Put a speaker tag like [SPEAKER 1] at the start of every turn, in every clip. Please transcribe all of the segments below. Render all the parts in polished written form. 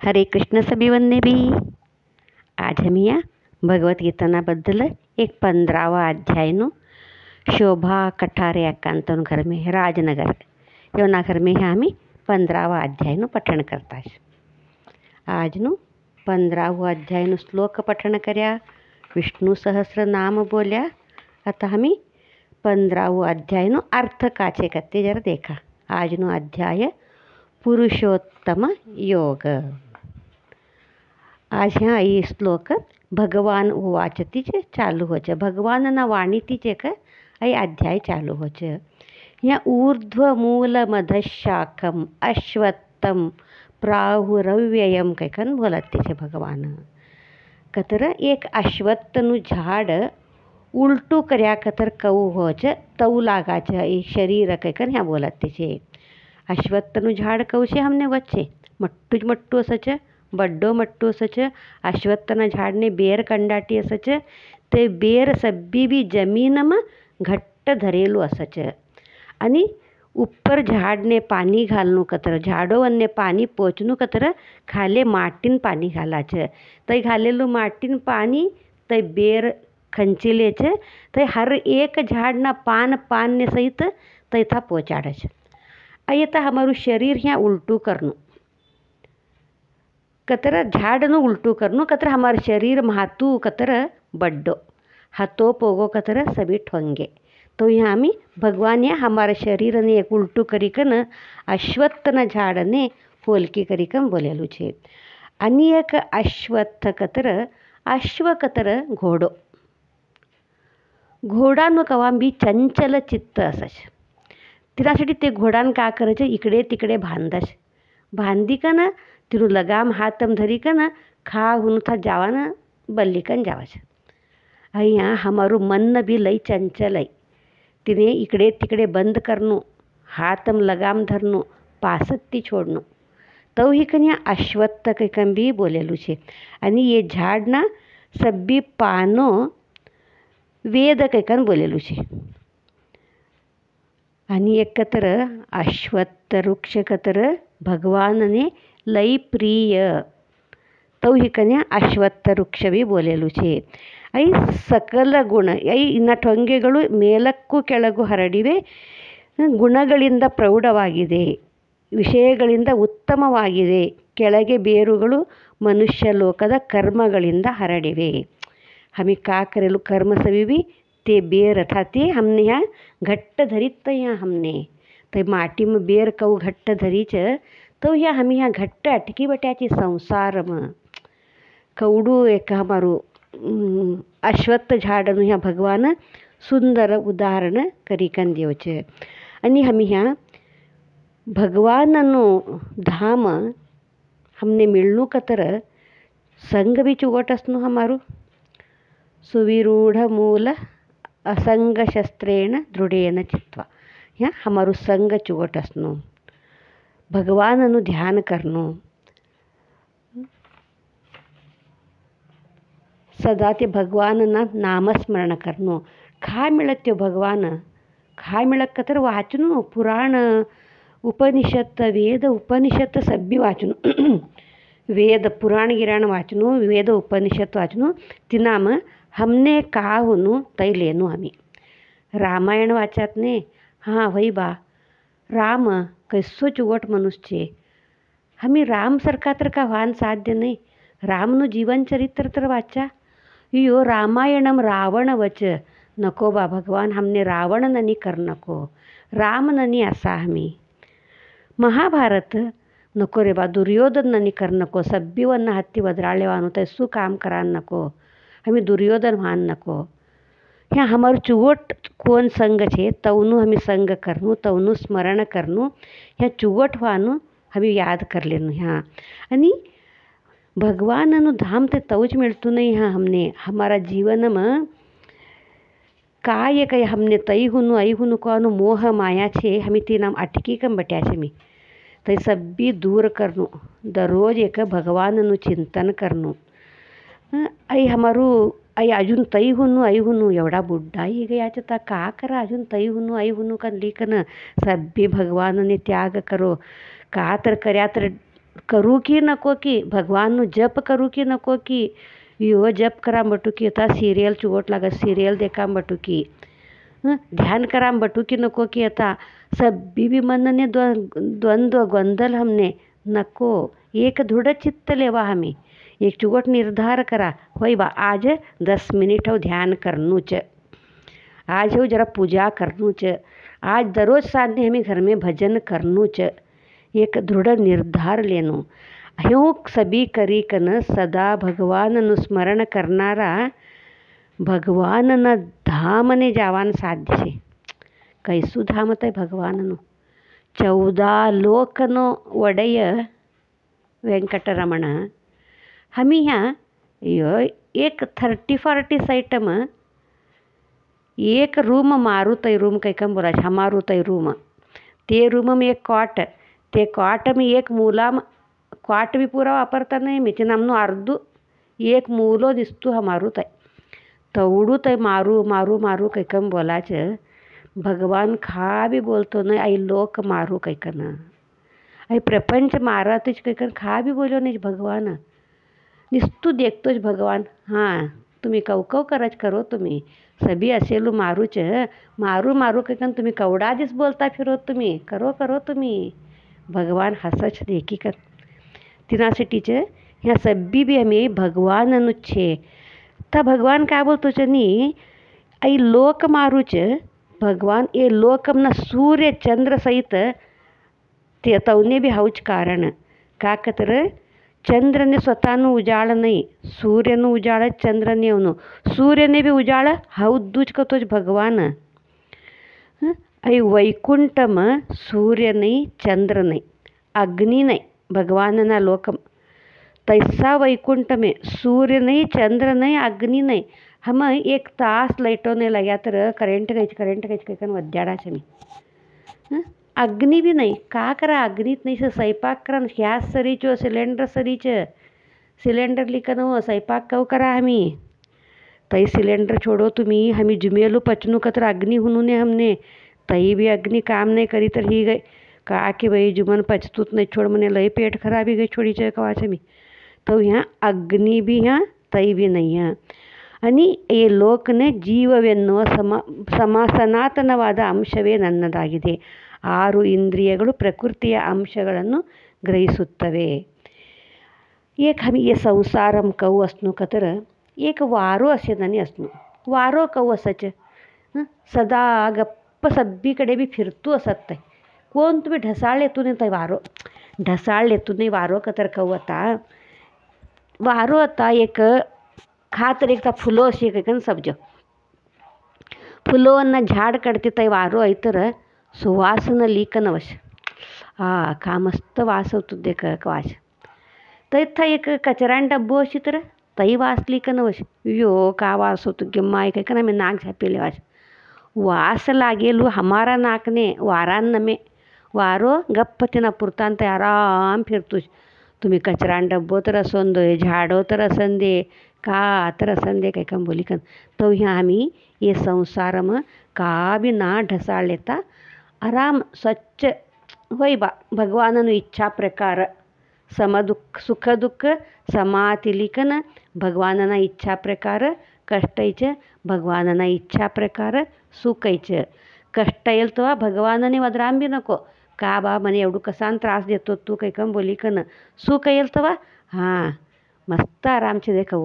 [SPEAKER 1] हरे कृष्ण सभी वंदे भी। आज हम या भगवद्गीताबद्दल एक 15वा अध्यायનું शोभा कठारे एकांतन घर में राजनगर एवं घर में आम्ही 15वा अध्यायનું पठण करता. આજનું 15વું अध्यायનું श्लोक पठण કર્યા, विष्णु सहस्र नाम बोल्या. आता आम्ही 15વું अध्यायનું अर्थ काचे करते जरा देखा. આજનું अध्याय पुरुषोत्तम योग. आज ह्या ई श्लोक भगवान उवाच तिचे चालू होच. भगवान ना वाणी तिचे का आई अध्याय चालू होच. या ऊर्ध्व मूल मधशाखम अश्वत्थम प्राहुरव्ययम कैकन बोलत तिचे भगवान. कतर एक अश्वत्थनु झाड उलटू कर्या कतर कऊ होच तऊ लागाच ई शरीर कैकन ह्या बोलत तिचे. अश्वत्थनु झाड कौशे हमने वच्चे मट्टूज मट्टू असच, बड्डो मट्टू असच. अश्वत्थना झाडने बेर कंडाटी असच. ते बेर सब्बी बी जमीनमा घट्ट धरेલું असच. आणि ઉપર झाडने पाणी घालणं कतर झाडोवरने पाणी पोचणं कतर खाले माटीन पाणी घालाच. तै घालेલું माटीन पाणी तै बेर खंचीले छ. तै हर एक झाडना पान पानने सहित तैथा पोचाड़े. आई तो हमारू शरीर यहाँ उल्टू करनु कतर झाड़नु उल्टू करनु कतर हमार शरीर महातू कतर बड्डो हाथो पोगो कतर सभी ठोंगे. तो यहाँ आम्ही भगवान या हमारे शरीर ने एक उल्टू करीकन अश्वत्थना झाड़ने होलकी करीकन बोलेलू छे. आणि एक अश्वत्थ कतर अश्व कतर घोडो. घोडानं कवाम बी चंचल चित्त असच. तिरासाठी ते घोडान का करायचे इकडे तिकडे भांदाश भांदी का ना तिरू लगाम हातम धरी का ना खा हुन था जावाना बल्लिकन जावाच. यहाँ हमारू मन भी लई चंचल है. तिने इकडे तिकडे बंद करनो हातम लगाम धरनो पासत्ती छोड़नो. तो ही कन्या अश्वत्थ कैकन भी बोलेलू छे. आणि ये झाड ना सब्बी पानो वेद कैकन बोलेलू छे. आणि एक कतर अश्वत्थ वृक्ष कतर भगवानने लई प्रिय. तो ही कन्या अश्वत्थ वृक्ष भी बोलेलू छे. ಐ ಸಕಲ ಗುಣ ಐ ಇನ್ನ ಟೊಂಗೆಗಳು ಮೇಲಕ್ಕೂ ಕೆಳಗೂ ಹರಡಿವೆ. ಗುಣಗಳಿಂದ ಪ್ರೌಢವಾಗಿದೆ, ವಿಷಯಗಳಿಂದ ಉತ್ತಮವಾಗಿದೆ. ಕೆಳಗೆ ಬೇರುಗಳು ಮನುಷ್ಯ ಲೋಕದ ಕರ್ಮಗಳಿಂದ ಹರಡಿವೆ. हमें का करेलू कर्म सभी भी ते बेर था ते हमने यहाँ घट्ट धरित यहाँ हमने तो माटी में बेर कऊ घट्ट धरीच. तो यहाँ हम यहाँ घट्ट अटकी बट्याची संसार में कौडू एक हमारू अश्वत्थ झाडનું ह्या भगवान सुंदर उदाहरण करीकन देवच. आणि हमी ह्या भगवाननु धाम हमने मिळणू कतर संग भी चुगटसनु हमारू सुविरूढ़ मूल असंग शस्त्रेण दृढ़ेन चित्वा. ह्या हमारू संग चुगटसनु भगवाननु ध्यान करनो सदा ते भगवानना नामस्मरण करनो. खा मिळत ते भगवान खा मिळत कतर वाचनो पुराण उपनिषद वेद उपनिषद सब्बी वाचनो. वेद पुराण गिराण वाचनो वेद उपनिषद वाचनो. तिनाम हमने का होनो तै लेनो. आम्ही रामायण वाचत ने हाँ वही बा राम कैसो चुगट मनुष्य. हमी राम सरका तर का वाहन साध्य नाही. रामनु जीवन चरित्र तर वाचा. यो रामायणम रावण वच नको बा भगवान हमने रावण ननी कर नको राम ननी असा. हमी महाभारत नको रे बा दुर्योधन ननी कर नको. सब्बीवन्न हत्ती बदराळेवानो तैसू काम करा नको. हमें दुर्योधन भान नको. ह्या हमारू चुगट कोण संग छे तवनु हमें संग करनू तवनु स्मरण करनू. ह्या चुगट वानु हमें याद कर लेनू. ह्या आणि भगवाननु धाम ते तौज मिलतू नहीं. हाँ हमने हमारा जीवन में काय कई हमने तई हुनु आई हुनु को मोह माया छे हमें ते नाम अटकी कम बट्या छे. मी तई सब्बी दूर करनू दररोज एक भगवाननु चिंतन करनू. आई हमारू आई अजून तई हुनु आई हुनु एवढा बुड्ढा ही गयाच ता का करा अजून तई हुनु आई हुनु कन लिखन सब्बी भगवानने त्याग करो. का तर कर्या तर करू की नको की भगवानનું જપ કરું કે नको की यो जप करा बटू की आता सिरियल चुवट लागत सिरियल देखा बटू की ध्यान करा बटू की नको की आता सभी भी मन ने द्वंद्व गोंधल हमने नको एक दृढ़ चित्त लेवा हमें एक चुवट निर्धार करा होई बा आज 10 मिनिट हो ध्यान करनू च आज हो जरा पूजा करनू च आज दररोज साधने हमें घर में भजन करनू च एक दृढ़ निर्धार लेनो ह्यूँ सभी करी कन सदा भगवाननु स्मरण करनारा भगवानना धामने जावान साध्य છે કઈશું ધામ થાય ભગવાનનું 14 લોકનો વડય વેંકટરમણ हमी ह्या एक 30-40 साइटम एक रूम मारू तय रूम काही कम बोलायचं हमारू तय रूम ते रूम में एक कॉट ते कॉट में एक मूला कॉट भी पूरा वापरता नाही मी नामनो अर्धू एक मूलो दिसतो हमारू तय तवडू तय मारू मारू मारू काही कम बोलायचं भगवान खा भी बोलतो नाही आई लोक मारू काही कन आई प्रपंच मारातच काही कन खा भी बोलो नाही भगवान निस्तू देखतोच भगवान हाँ तुम्ही कवकव करच करो तुम्ही सभी असेलू मारूच मारू मारू काही तुम्ही कवडा दिस बोलता फिरो तुम्ही करो करो तुम्ही भगवान हसच देखी कर तिनासाठीच ह्या सभी भी हमें भगवान अनुच्छे तर भगवान काय बोलतो चनी आई लोक मारूच भगवान ये लोकमना सूर्य चंद्र सहित ते तवने भी हौच कारण काकतर चंद्रने स्वतःનું उजाळ नाही सूर्यનું उजाळ चंद्रने ಅವನು सूर्यने भी उजाळ हौदूच कतोच भगवान आई वैकुंठम सूर्य नहीं चंद्र नहीं अग्नि नहीं भगवानना लोकम तैसा वैकुंठ में सूर्य नहीं चंद्र नहीं अग्नि नहीं हम एक तास लाइटों ने लग्या तर करेंट गई कन वद्याडाचे मी अग्नि भी नहीं का करा अग्नीत नहीं से स्वयंपाक करा गॅस सरीचो सिलेंडर सरीच सिलेंडर लिखन हो स्वयंपाक कव करा हमी तई सिलेंडर छोड़ो तुम्ही हमी जुमेलू पचनू कतर अग्नि हुनूने हमने तई भी अग्नि काम नहीं करी तर ही गई का कि भाई जुमन पचतूत नहीं छोड़ मने लई पेट खराब ही गई छोड़ी च कवाचे मी तो यहाँ अग्नि भी यहाँ तई भी नहीं है आणि ಈ ಲೋಕನೆ ಜೀವವೆನ್ನುವ ಸನಾತನವಾದ ಅಂಶವೇ ನನ್ನದಾಗಿದೆ 6 ಇಂದ್ರಿಯಗಳು ಪ್ರಕೃತಿಯ ಅಂಶಗಳನ್ನು ಗ್ರಹಿಸುತ್ತವೆ एक हमी ये संसारम कऊ असणू कतर एक वारो असेदानी असणू वारो कऊ असच सदा गप्प सब्बीकडे बी फिरतू असत कोण तुम्ही ढसाळ येतून येत वारो ढसाळ येतून वारो कतर कऊ आता वारो आता एक खातर एक फुलो अशी कन सब्ज फुलोवನ್ನ झाड कड़ते तय वारो ऐतर सुवासन लीकनवश का मस्त वास होतो देख वास तर एक कचरान डब्बो अशी तर तई वास लीकनवश यो का वास होतो गिम्मा एक ना मी नाक झापेले वास लागेलू हमारा नाकने वारान नमे वारो गप्प तिना पुरतान ते आराम फिरतोच तुम्ही कचरान डब्बो तर असन दे झाडो तर असन दे का तर असन दे काही कम बोली कन तो ह्या आम्ही ये संसार में का भी ना ढसाळ लेता आराम स्वच्छ होई बा भगवाननु इच्छा प्रकार समदुःख सुख दुःख समातिलिकन भगवानना इच्छा प्रकार कष्टैच भगवानना इच्छा प्रकार सुखैच कष्ट येईल तेव्हा भगवानने वदराम बी नको का बा मने एवढं कसान त्रास देतो तू काही कम बोली कन सुख येईल तेव्हा हां मस्त आरामचे देखो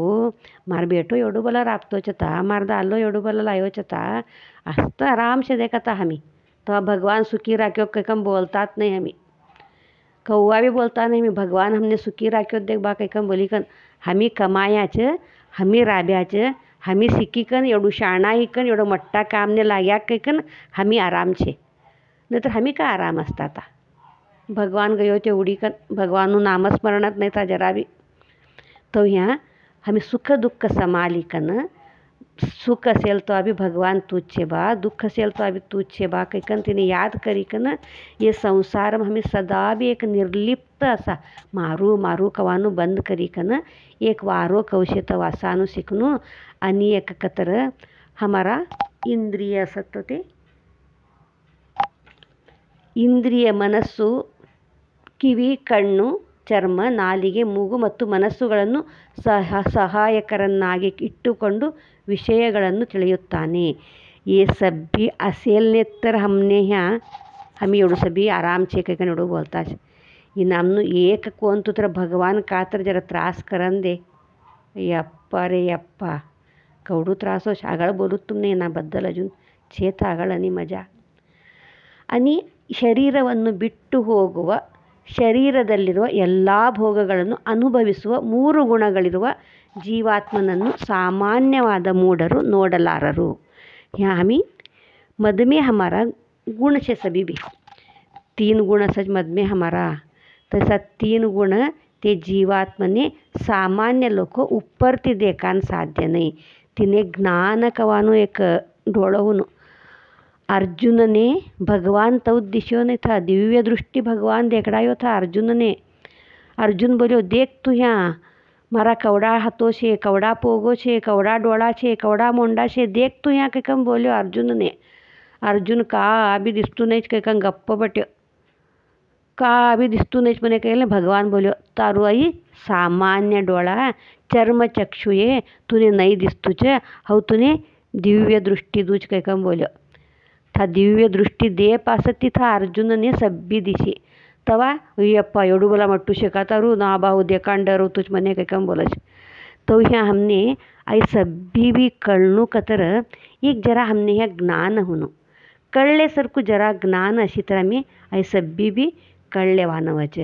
[SPEAKER 1] मार बेटो एवढं बोला राबतो चता मार दालो एवढं बोला लायो चता असतं आराम से देखता हमी तो भगवान सुखी राख्यो कहीं कम बोलतात नहीं हमी कौआ भी बोलता नहीं हमी भगवान हमने सुखी राख्यो देख बा कहीं कम बोली कन हमी कमायाच हमी राब्याच हमी सिक्की कन एवढं शाणा ही कन एवढं मट्टा काम ने लाग्या कहीं कन हमी आराम छे नहीं तो हमी का आराम असता आता भगवान गयो तेवढी कन भगवानનું नामस्मरणात नहीं था जरा भी तो यहाँ हमें सुख दुःख समालिकन सुख असेल तो अभी भगवान तुच्छे बा दुःख असेल तो अभी तुच्छे बा कैकन तिने याद करी कन ये संसार में हमें सदा भी एक निर्लिप्त असा मारू मारू कवानु बंद करी कन एक वारो कौशेत वासानु शिकणू आणि एक कतर हमारा इंद्रिय असत ते इंद्रिय मनस्सु ಕಿವಿ ಕಣ್ಣು ಚರ್ಮ, ನಾಲಿಗೆ, ಮೂಗು ಮತ್ತು ಮನಸ್ಸುಗಳನ್ನು ಸಹಾಯಕರನ್ನಾಗಿ ಇಟ್ಟುಕೊಂಡು ವಿಷಯಗಳನ್ನು ತಿಳಿಯುತ್ತಾನೆ. ये सब भी असेलने तर हमने ह्या हमी एवढं सभी आरामचे काही काही एवढं बोलतात. ಈ ನಮ್ಮನ್ನು ಏಕ ಕೋಂತುತ್ರ ಭಗವಾನ್ ಕಾತರ ಜರ त्रास करन दे. यप्प रे यप्प कवडू त्रास हो आगळ बोलूत तुम्ही येण्याबद्दल अजून छेत आगळ आणि मजा. आणि ಶರೀರವನ್ನು ಬಿಟ್ಟು ಹೋಗುವ, ಶರೀರದಲ್ಲಿರುವ ಎಲ್ಲ ಭೋಗಗಳನ್ನು ಅನುಭವಿಸುವ 3 ಗುಣಗಳಿರುವ ಜೀವಾತ್ಮನನ್ನು ಸಾಮಾನ್ಯವಾದ ಮೂಢರು ನೋಡಲಾರರು. ह्या आम्ही मद में हमारा गुण से सभी भी 3 गुण असच मद में हमारा तसा 3 गुण ते जीवात्मने सामान्य लोक उपरती देखान साध्य नाही. तिने ज्ञान कवानो एक डोळवून अर्जुनने भगवान तौ दिशो नहीं था, दिव्य दृष्टि भगवान देखड़ायो था अर्जुन ने. अर्जुन बोल्यो देख तू यहाँ मारा कवड़ा हाथों से, कवड़ा पोगो छे, कवड़ा डोळा छे, कवड़ा मोंडा छे, देख तू यहाँ के कम बोल्यो अर्जुन ने. अर्जुन का अभी दिसतू नहीं के कम गप्प बट्यो, का अभी दिसतू नहीं म्हणे कहले. भगवान बोल्यो तारू आई सामान्य डोळा चर्मचक्षुये तुने नहीं दिसतूच, हव तुने दिव्य दृष्टि दूज के कम बोल्यो. था दिव्य दृष्टि दे पासती था अर्जुन ने सब्बी दिशी तवा यप्पा एवढू बोला मट्टू शेकातारू ना भाऊ देकांडरू तुझ मने काही कम बोलच. तो ह्या हमने आई सब्बी भी कळणू कतर एक जरा हमने ह्या ज्ञान होणं कळले सरकू जरा ज्ञान अशी तर आम्ही आई सब्बी भी कळले वानवच.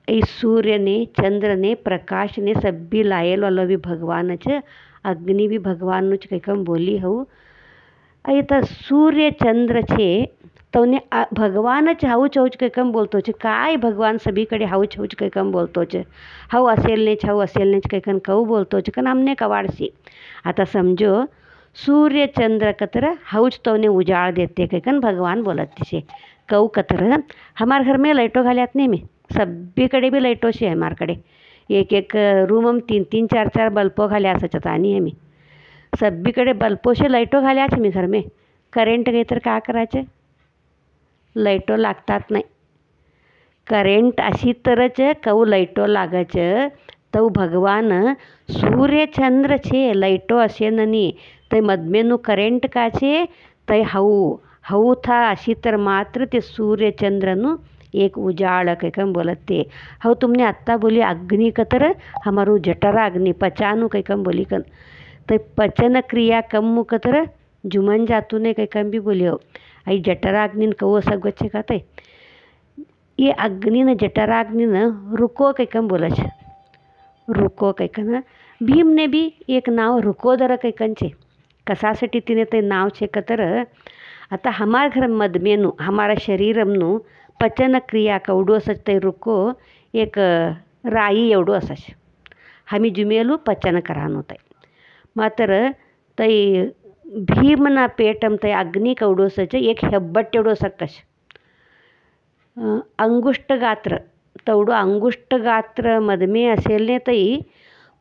[SPEAKER 1] ई सूर्य ने चंद्र ने प्रकाश ने सब्बी लायल वालो भी भगवान च, अग्नि भी भगवान नुच काही कम बोली हो. आता सूर्य चंद्र छे तवने भगवानच हाऊच हाऊच काही कम बोलतो छे. काय भगवान सभीकडे हाऊच हाऊच काही कम बोलतो छे. हाऊ असेलनेच काही कन कहू बोलतो छे कन हमने कवाडसी. आता समजो सूर्य चंद्र कतर हाऊच तवने उजाड़ देते काही कन भगवान बोलत छे. कहू कतर हमार घर में लाइटो घाल्यात नहीं में सभीकडे भी लाइटो छे. हमारकडे एक एक रूम में 3-3 4-4 बल्बो घाल्या असच आणि आम्ही सभीकडे बल्बो से लाइटो घाल्याच मी घर में. करेंट गई तर का करायचे, लाइटो लागतात नाही. करेंट अशी तरच कहू लाइटो लागच. तो भगवान सूर्य चंद्र छे लाइटो असे ननी ते मधमेनु करेंट का छे ते हाऊ हाऊ था अशी तर मात्र ते सूर्य चंद्रनु एक उजाड़ के कम बोलते. हाऊ तुमने आत्ता बोली अग्नि कतर हमारू जठरा अग्नि पचानु कई कम बोली कन ते पचन क्रिया कम मुकतर जुमन जातू ने कई कम भी बोलियो. आई जठराग्नि कहो असं गच्छे खाते ये अग्नि न जठराग्नि न रुको कई कम बोला छे. रुको कई कन भीम ने भी एक नाव रुकोदर कई कन छे. कशासाठी तिने ते नाव छे कतर आता हमार घर मदमेनु हमारा शरीरमनु पचन क्रिया कवडू असच ते रुको एक राई एवढो असच हमी जुमेलू पचन करानो तय मात्र तय भीमना पेटम तय अग्नि कवडो असच एक हेब्बट एवढो सकश अंगुष्ट गात्र तवडू अंगुष्ट गात्र मदमे असेल ने तई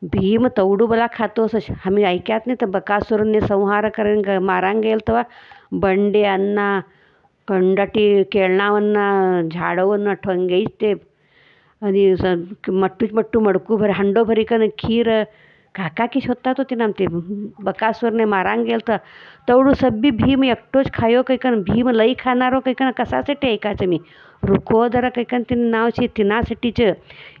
[SPEAKER 1] भीम तवडू बला खातो असच. हमी ऐक्यात नाही तर बकासुरने संहार करेन मारांग गेल तेव्हा बंडे अन्न कंडाटी केळणावನ್ನ झाडवನ್ನ ठोंगेच ते आणि मट्टूच मट्टू मडकू भर हंडो भरी कन खीर काका किश होता तो तिनाम ते बकासुरने मारांग गेल तर तवडू सब्बी भीम एकटोच खायो काही कन भीम लई खानारो काही कन कशासाठी ऐकायचं मी रुकोदर काही कन तिने नाव છે तिनासाठीच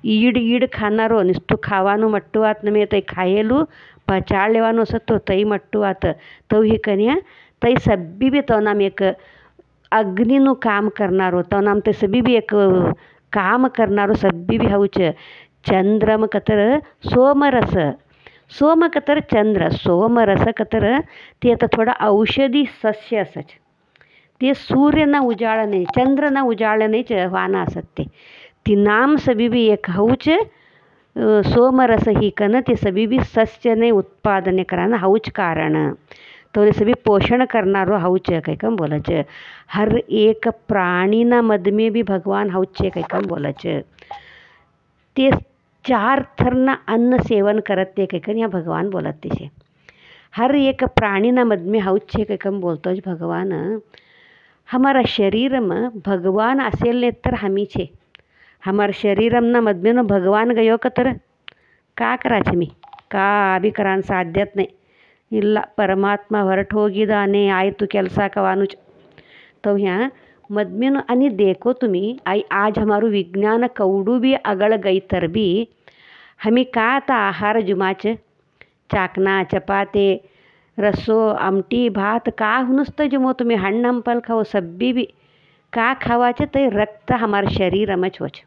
[SPEAKER 1] ईड ईड खानारो निस्तू खाવાનું મટ્ટું આત ને તઈ ખાયેલું પચાળ લેવાનું સતો તઈ મટ્ટું આત તો ही कन्या तई सब्बी भी तो नाम एक अग्निनु काम करनारो तो नाम ते सब्बी भी एक काम करनारो सब्बी भी हाउच. चंद्रम कतर सोमरस सोम कतर चंद्र सोमरस कतर ते आता थोडा औषधी सस्य असच ते सूर्यना उजाळणे चंद्रना उजाळणेच वाना असत ते ती नाम सभी भी एक हाउच. सोमरस ही कन ते सभी भी सस्यने उत्पादने कराना हाउच कारण तो सभी पोषण करनारो हाउच काही कम बोलच. हर एक प्राणीना मद में भी भगवान हाउच काही कम बोलच. ते 4 थरना अन्न सेवन करत ते काही कन या भगवान बोलत ते हर एक प्राणीना मद में हाउच काही कम बोलतोच भगवान. हमारा शरीरम भगवान असेल ने तर हमी छे. हमार शरीरमना मधमेनो भगवान गयो कतर का कराचे मी का ಬಿ ಕರಾನ್ ಸಾಧ್ಯತ್ನೇ ಇಲ್ಲ. ಪರಮಾತ್ಮ ಹೊರಟು ಹೋಗಿದ್ದಾನೆ, ಆಯಿತು ಕೆಲಸ कवानुच. तो यहाँ मदमेनो आणि देखो तुम्ही आई आज हमारू विज्ञान कवडू भी अगळ गई तर भी हमी का आता आहार जुमाच चाकणा चपाते रस्सो आमटी भात का हुनुस्त जुमो तुम्ही हण्ण हंपल खाओ सब्बी भी का खावाचे ते रक्त हमार शरीर अमच होच.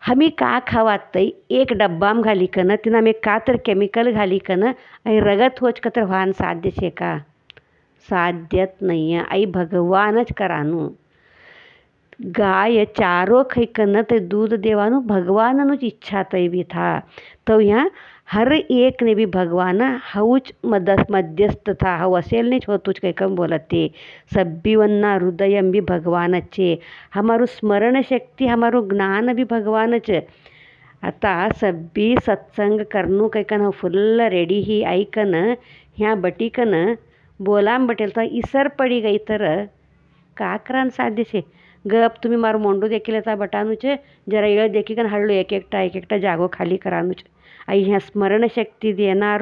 [SPEAKER 1] हमी का खावात तई एक डब्बाम घाली कन तिना में का तर केमिकल घाली कन आई रगत होच का तर व्हान साध्य छे का साध्यत नहीं है. आई भगवानच करानु. गाय चारो खाई कन ते दूध देवानु भगवाननुच इच्छा तई भी था. तो यहाँ हर एक ने भी भगवान हऊच मध्यस्थ था हव असेल नहीं होतुच काही कम बोलते सब्बी वन्ना हृदय भी भगवानचे. हमारू स्मरण शक्ति हमारू ज्ञान भी भगवानच. आता सब्बी सत्संग करनू काही कन फुल्ल रेडी ही ऐकन ह्या बटीकन बोलाम बटेल तर इसर पडी गई तर का करान साध्य छे. गप तुम्ही मारू मोंडू देखील येता बटानूच जरा येळ देखी कन हळू एक एकटा जागो खाली करानूच. आई ह्या स्मरण शक्ती देणार